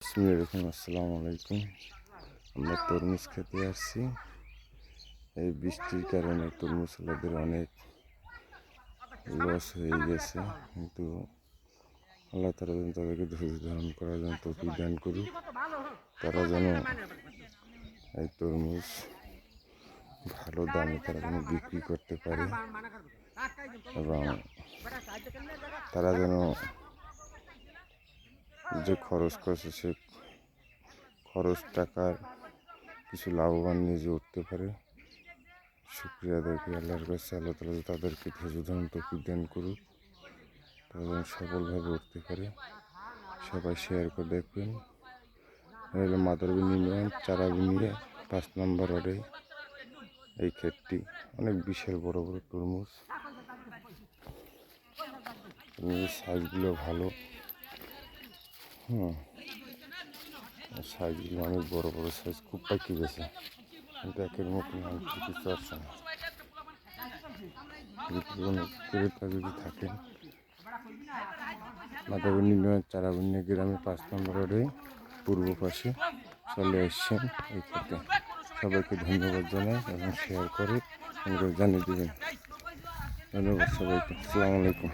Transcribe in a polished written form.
আসসালামু আলাইকুম। আমরা তরমুজ খেতে আসছি। এই বৃষ্টির কারণে তরমুজ আলাদের অনেক লস হয়ে গেছে, কিন্তু আল্লাহ তারা যেন তাদেরকে ধৈর্য ধারণ করার জন্য তৌফিক দান করুক। তারা যেন এই তরমুজ ভালো দামে তারা যেন বিক্রি করতে পারে এবং তারা যেন যে খরচ করছে সে খরচ টাকার কিছু লাভবান নিজে উঠতে পারে। শুক্রিয়া আদায় করি আল্লাহর কাছে। আল্লাহ তাআলা তাদেরকে ধৈর্য ধারণ তৌফিক দান করুক, তারা যেন সফলভাবে উঠতে পারে। সবাই শেয়ার করে দেখবেন। হলো মাদারবিন ইউনিয়ন চারাবিনিয়া 5 নম্বর রোডে এই ক্ষেতটি অনেক বিশাল বড় বড় তরমুজ। সাইজগুলো ভালো, সাইজগুলো অনেক বড় বড় সাইজ, খুব পাইকি গেছে, কিন্তু একের মতন আমি কিছু আসছে না। কোনো ক্রেতা যদি থাকেন মাদারবিন ইউনিয়ন চারাবিনিয়া গ্রামে 5 নম্বর রোডে পূর্ব পাশে চলে আসছেন এই ক্ষেত্রে। সবাইকে ধন্যবাদ জানাই এবং শেয়ার করে জানিয়ে দেবেন। ধন্যবাদ সবাইকে। আসসালামু আলাইকুম।